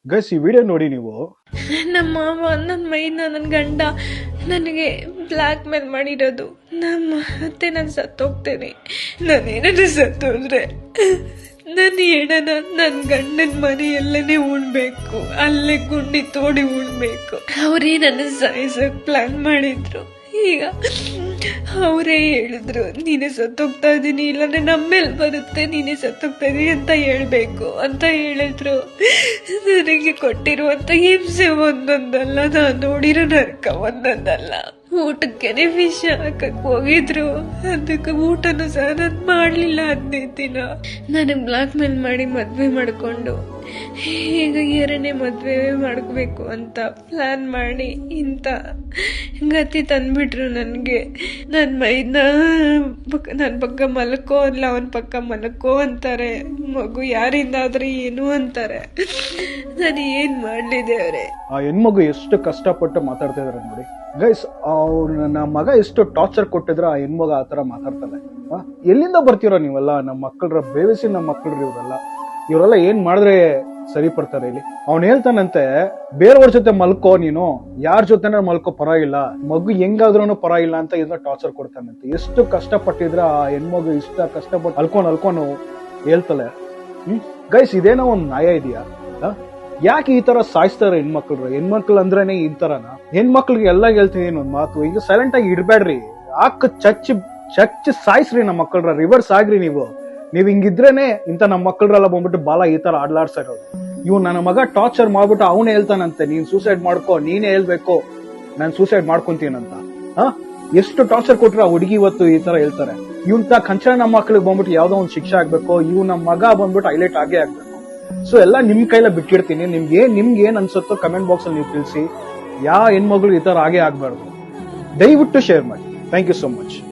Guys ಈ video ನೋಡಿ ನೀವು. ನಮ್ಮ ಮಾವ ನನ್ನ ಮೈನ ನನ್ನ ಗಂಡ ನನಗೆ ಬ್ಲ್ಯಾಕ್ ಮೇಲ್ ಮಾಡಿರೋದು. ನಮ್ಮ ಅತ್ತೆ ನಾನು ಸತ್ತೋಗ್ತೇನೆ, ನಾನೇನಾದ್ರು ಸತ್ತೋದ್ರೆ ನನ್ನ ಹೆಣನ ನನ್ನ ಗಂಡನ ಮನೆಯಲ್ಲೇ ಉಣ್ಬೇಕು, ಅಲ್ಲೇ ಗುಂಡಿ ತೋಡಿ ಉಣ್ಬೇಕು. ಅವರೇ ನನ್ನ ಸಾಯಿಸೋಕೆ ಪ್ಲಾನ್ ಮಾಡಿದ್ರು. ಈಗ ಅವರೇ ಹೇಳಿದ್ರು ನೀನೇ ಸತ್ತೋಗ್ತಾ ಇದ್ದೀನಿ, ಇಲ್ಲಾಂದ್ರೆ ನಮ್ಮೇಲೆ ಬರುತ್ತೆ, ನೀನೇ ಸತ್ತೋಗ್ತಾ ಇದೀನಿ ಅಂತ ಹೇಳ್ಬೇಕು ಅಂತ ಹೇಳಿದ್ರು. ನನಗೆ ಕೊಟ್ಟಿರುವಂತ ಹಿಂಸೆ ಒಂದೊಂದಲ್ಲ, ನಾನು ನೋಡಿರೋ ನರಕ ಒಂದೊಂದಲ್ಲ. ಊಟಕ್ಕೇನೆ ವಿಷ ಹಾಕಕ್ ಹೋಗಿದ್ರು, ಅದಕ್ಕೆ ಊಟನೂ ಸಹ ನಾನು ಮಾಡ್ಲಿಲ್ಲ 15 ದಿನ. ನನಗೆ ಬ್ಲಾಕ್ ಮೇಲ್ ಮಾಡಿ ಮದ್ವೆ ಮಾಡ್ಕೊಂಡು ಈಗ 2ನೇ ಮದ್ವೆ ಮಾಡ್ಬೇಕು ಅಂತ ಪ್ಲಾನ್ ಮಾಡಿ ಇಂಥ ಗತಿ ತಂದ್ಬಿಟ್ರು ನನಗೆ. ನನ್ನ ಮೈನ ನನ್ನ ಪಕ್ಕ ಮಲ್ಕೋ ಅಲ್ಲ, ಅವನ ಪಕ್ಕ ಮಲ್ಕೋ ಅಂತಾರೆ. ಮಗು ಯಾರಿಂದಾದ್ರೆ ಏನು ಅಂತಾರೆ. ನಾನು ಏನ್ ಮಾಡ್ಲಿದೆ ಅವರೇ. ಆ ಹೆಣ್ಮಗು ಎಷ್ಟು ಕಷ್ಟಪಟ್ಟು ಮಾತಾಡ್ತಾ ಇದಾರೆ ನೋಡಿ ಗೈಸ್. ನನ್ನ ಮಗ ಎಷ್ಟು ಟಾರ್ಚರ್ ಕೊಟ್ಟಿದ್ರೆ ಆ ಹೆಣ್ಮಗ ಆತರ ಮಾತಾಡ್ತಾರೆ. ಎಲ್ಲಿಂದ ಬರ್ತೀರೋ ನೀವೆಲ್ಲ? ನಮ್ಮ ಮಕ್ಕಳ್ರ ಬೇವಿಸಿ, ನಮ್ಮ ಮಕ್ಕಳ್ರಿ ಇವರೆಲ್ಲ ಏನ್ ಮಾಡಿದ್ರೆ ಸರಿ ಪಡ್ತಾರೆ ಇಲ್ಲಿ? ಅವ್ನ್ ಹೇಳ್ತಾನಂತೆ ಬೇರೆಯವ್ರ ಜೊತೆ ಮಲ್ಕೋ, ನೀನು ಯಾರ ಜೊತೆನ ಮಲ್ಕೋ ಪರವಾಗಿಲ್ಲ, ಮಗು ಹೆಂಗಾದ್ರೂ ಪರವಾಗಿಲ್ಲ ಅಂತ ಇದನ್ನ ಟಾರ್ಚರ್ ಕೊಡ್ತಾನಂತೆ. ಎಷ್ಟು ಕಷ್ಟಪಟ್ಟಿದ್ರೆ ಆ ಹೆಣ್ಮಗು ಇಷ್ಟ ಕಷ್ಟಪಟ್ಟು ಅಲ್ಕೊಂಡು ಹೇಳ್ತಾಳೆ. ಗೈಸ್ ಇದೇನೋ ಒಂದ್ ನ್ಯಾಯ ಇದೆಯಾ? ಯಾಕೆ ಈ ತರ ಸಾಯಿಸ್ತಾರೆ ಹೆಣ್ಮಕ್ಳು ಅಂದ್ರೇನೆ ಈ ತರನ? ಹೆಣ್ಮಕ್ಳಿಗೆ ಎಲ್ಲ ಹೇಳ್ತೀನಿ ಒಂದ್ ಮಾತು, ಈಗ ಸೈಲೆಂಟ್ ಆಗಿ ಇಡ್ಬೇಡ್ರಿ, ಚಚ್ಚಿ ಸಾಯಿಸ್ರಿ ನಮ್ಮ ಮಕ್ಕಳ್ರ, ರಿವರ್ಸ್ ಆಗ್ರಿ ನೀವು ಹಿಂಗಿದ್ರೇನೆ ಇಂತ ನಮ್ಮ ಮಕ್ಕಳ್ರೆಲ್ಲ ಬಂದ್ಬಿಟ್ಟು ಬಾಲ ಈ ತರ ಆಡ್ಲಾಡ್ಸ ಇರೋದು. ಇವ್ ನನ್ನ ಮಗ ಟಾರ್ಚರ್ ಮಾಡ್ಬಿಟ್ಟು ಅವನು ಹೇಳ್ತಾನಂತೆ ನೀನ್ ಸೂಸೈಡ್ ಮಾಡ್ಕೋ, ನೀನೇ ಹೇಳ್ಬೇಕು ನಾನ್ ಸೂಸೈಡ್ ಮಾಡ್ಕೊಂತೀನಂತ. ಎಷ್ಟು ಟಾರ್ಚರ್ ಕೊಟ್ರೆ ಆ ಹುಡುಗಿ ಇವತ್ತು ಈ ತರ ಹೇಳ್ತಾರೆ. ಇವಂತ ಕಂಚನ ನಮ್ಮ ಮಕ್ಳಿಗೆ ಬಂದ್ಬಿಟ್ಟು ಯಾವ್ದೋ ಒಂದ್ ಶಿಕ್ಷೆ ಆಗ್ಬೇಕು, ಇವ್ ನಮ್ಮ ಮಗ ಬಂದ್ಬಿಟ್ಟು ಹೈಲೈಟ್ ಆಗೇ ಆಗ್ಬೇಕು. ಸೊ ಎಲ್ಲ ನಿಮ್ ಕೈಲ ಬಿಟ್ಟಿರ್ತೀನಿ. ನಿಮ್ಗೆ ಏನ್ ಅನ್ಸುತ್ತೋ ಕಮೆಂಟ್ ಬಾಕ್ಸ್ ಅಲ್ಲಿ ನೀವು ತಿಳಿಸಿ. ಯಾವ ಹೆಣ್ಮಗಳು ಈ ತರ ಆಗೇ ಆಗ್ಬಾರ್ದು. ದಯವಿಟ್ಟು ಶೇರ್ ಮಾಡಿ. Thank you so much.